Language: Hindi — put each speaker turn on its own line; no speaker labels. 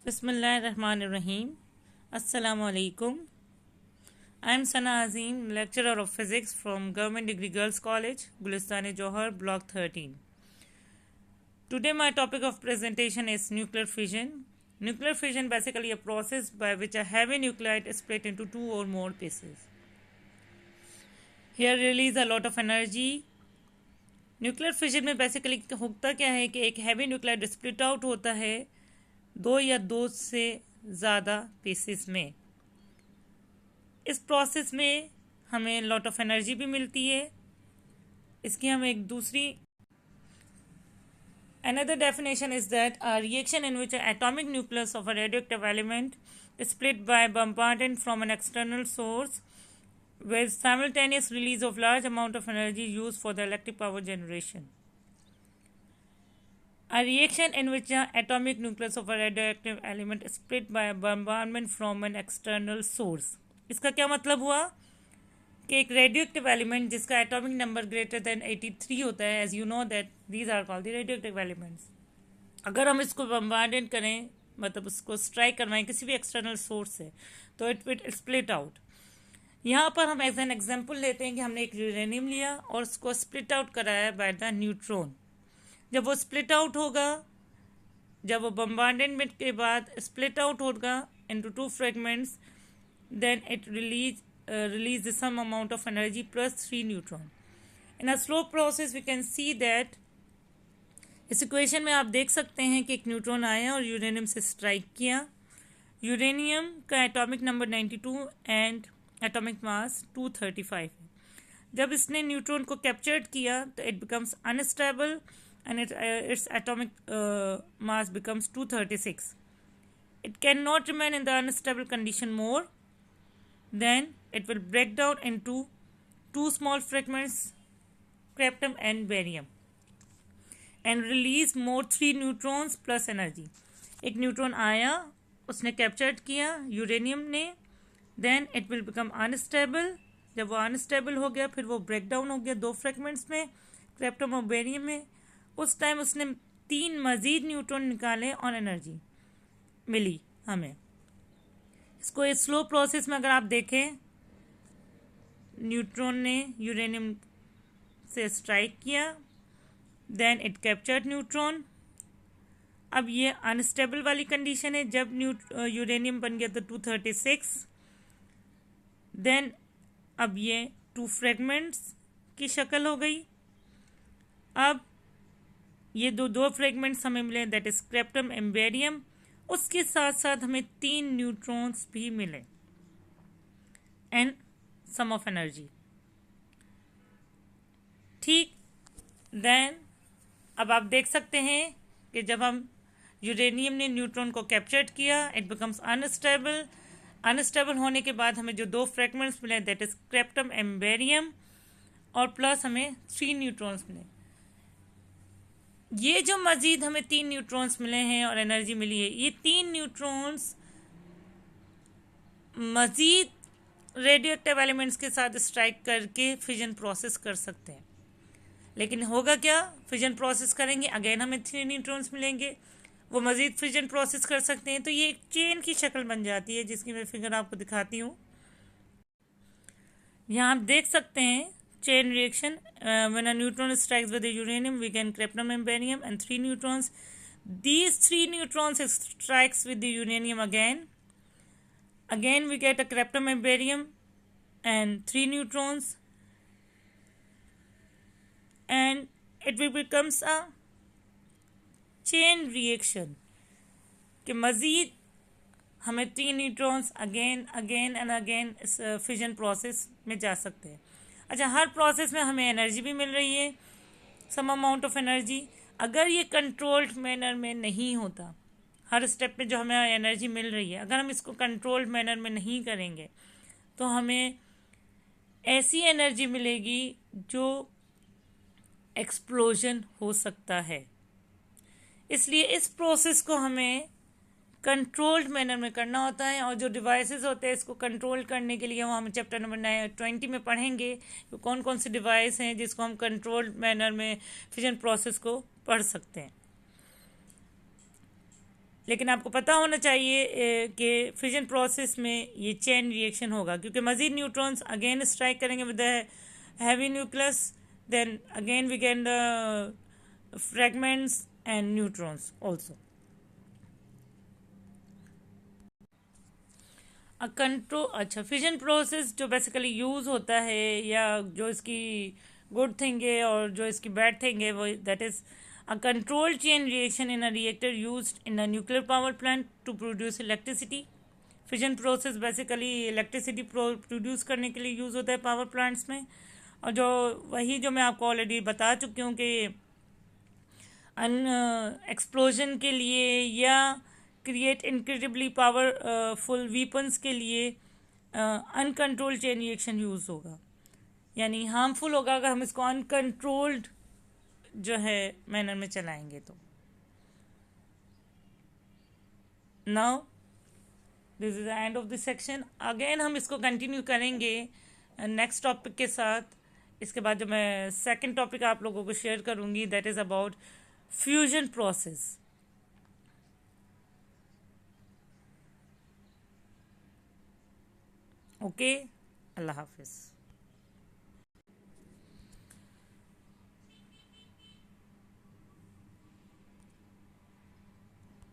Bismillahirrahmanirrahim. Assalamu alaikum. I am Sana Azim, lecturer of physics from Government Degree Girls College, Gulistani-Johar, Block 13. Today my topic of presentation is nuclear fission. Nuclear fission basically a process by which a heavy nuclide is split into two or more pieces. Here release a lot of energy. Nuclear fission में बेसिकली होता क्या है कि एक हैवी न्यूक्लाइड स्प्लिट आउट होता है दो या दो से ज़्यादा पीसेस में. इस प्रोसेस में हमें लॉट ऑफ एनर्जी भी मिलती है. इसकी हम एक दूसरी another definition is that a reaction in which an atomic nucleus of a radioactive element is split by bombardment from an external source with simultaneous release of large amount of energy used for the electric power generation. A reaction in which the atomic nucleus of a radioactive element is split by a bombardment from an external source. इसका क्या मतलब हुआ कि एक रेडियोएक्टिव एलिमेंट जिसका एटॉमिक नंबर ग्रेटर देन 83 होता है, as you know that these are called the radioactive elements. अगर हम इसको बम्बार्डेंट करें, मतलब उसको स्ट्राइक करवाएं किसी भी एक्सटर्नल सोर्स से, तो इट विल स्प्लिट आउट. यहाँ पर हम एज एन एग्जाम्पल लेते हैं कि हमने एक यूरेनियम लिया और उसको स्प्लिट आउट कराया बाय द न्यूट्रॉन. जब वो स्प्लिट आउट होगा, जब वो बम्बार्डेंट के बाद स्प्लिट आउट होगा into two fragments, then it release some amount of energy plus 3 neutron. In a slow process we can see that इस इक्वेशन में आप देख सकते हैं कि एक न्यूट्रॉन आया और यूरेनियम से स्ट्राइक किया. यूरेनियम का atomic number 92 and atomic mass 235 है. जब इसने न्यूट्रॉन को कैप्चर्ड किया तो it becomes unstable and its atomic mass becomes 236. It can not remain in the unstable condition more. Then it will break down into two small fragments, krypton and barium, and release more 3 neutrons plus energy. एक न्यूट्रॉन आया, उसने कैप्चर्ड किया यूरेनियम ने, then it will become unstable. जब वो अनस्टेबल हो गया फिर वो ब्रेक डाउन हो गया दो फ्रेगमेंट्स में, क्रिप्टन और बेरियम में. उस टाइम उसने 3 मजीद न्यूट्रॉन निकाले और एनर्जी मिली हमें. इसको इस स्लो प्रोसेस में अगर आप देखें, न्यूट्रॉन ने यूरेनियम से स्ट्राइक किया, देन इट कैप्चर्ड न्यूट्रॉन. अब ये अनस्टेबल वाली कंडीशन है. जब यूरेनियम बन गया तो 236, देन अब ये 2 फ्रेगमेंट्स की शक्ल हो गई. अब ये दो फ्रेगमेंट्स हमें मिले, that is krypton and barium. उसके साथ साथ हमें 3 न्यूट्रॉन्स भी मिले एंड सम ऑफ एनर्जी. ठीक. देन अब आप देख सकते हैं कि जब हम यूरेनियम ने न्यूट्रॉन को कैप्चर्ड किया, इट बिकम्स अनस्टेबल. अनस्टेबल होने के बाद हमें जो 2 फ्रेगमेंट्स मिले, that is krypton and barium, और प्लस हमें 3 न्यूट्रॉन्स मिले. ये जो मजीद हमें 3 न्यूट्रॉन्स मिले हैं और एनर्जी मिली है, ये 3 न्यूट्रॉन्स मजीद रेडियोएक्टिव एलिमेंट्स के साथ स्ट्राइक करके फिजन प्रोसेस कर सकते हैं. लेकिन होगा क्या, फिजन प्रोसेस करेंगे, अगेन हमें 3 न्यूट्रॉन्स मिलेंगे, वो मजीद फिजन प्रोसेस कर सकते हैं. तो ये एक चेन की शक्ल बन जाती है, जिसकी मैं फिगर आपको दिखाती हूँ. यहाँ आप देख सकते हैं chain reaction. When a neutron strikes with the uranium, we get krypton and barium and 3 neutrons. These 3 neutrons strikes with the uranium again. Again we get a krypton and barium and 3 neutrons, and it will becomes a chain reaction कि मज़ीद हमें 3 न्यूट्रॉन्स अगेन एंड अगेन इस फिजन प्रोसेस में जा सकते हैं. अच्छा, हर प्रोसेस में हमें एनर्जी भी मिल रही है, सम अमाउंट ऑफ एनर्जी. अगर ये कंट्रोल्ड मैनर में नहीं होता, हर स्टेप पे जो हमें एनर्जी मिल रही है, अगर हम इसको कंट्रोल्ड मैनर में नहीं करेंगे तो हमें ऐसी एनर्जी मिलेगी जो एक्सप्लोजन हो सकता है. इसलिए इस प्रोसेस को हमें कंट्रोल्ड मैनर में करना होता है. और जो डिवाइसेस होते हैं इसको कंट्रोल करने के लिए वो हम चैप्टर नंबर 20 में पढ़ेंगे कि कौन कौन से डिवाइस हैं जिसको हम कंट्रोल्ड मैनर में फिजन प्रोसेस को पढ़ सकते हैं. लेकिन आपको पता होना चाहिए कि फिजन प्रोसेस में ये चेन रिएक्शन होगा, क्योंकि मजीद न्यूट्रॉन्स अगेन स्ट्राइक करेंगे with the heavy nucleus, then again we gain the fragments and neutrons also. Control, अच्छा, फिजन प्रोसेस जो बेसिकली यूज होता है, या जो इसकी गुड थिंग है और जो इसकी बैड थिंग है, वो that is a controlled chain reaction in a reactor used in a nuclear power plant to produce electricity. Fission process basically electricity produce करने के लिए यूज होता है पावर प्लांट्स में, और जो वही जो मैं आपको ऑलरेडी बता चुकी हूँ कि एक्सप्लोजन के लिए या क्रिएट इनक्रेडिबली पावरफुल वीपन्स के लिए अनकंट्रोल्ड चेन रिएक्शन यूज होगा, यानी हार्मफुल होगा अगर हम इसको अनकंट्रोल्ड जो है मैनर में चलाएंगे तो। Now this is the end of this section. Again हम इसको कंटिन्यू करेंगे नेक्स्ट टॉपिक के साथ। इसके बाद जो मैं सेकंड टॉपिक आप लोगों को शेयर करूंगी, that is about fusion process. Okay, Allah Hafiz.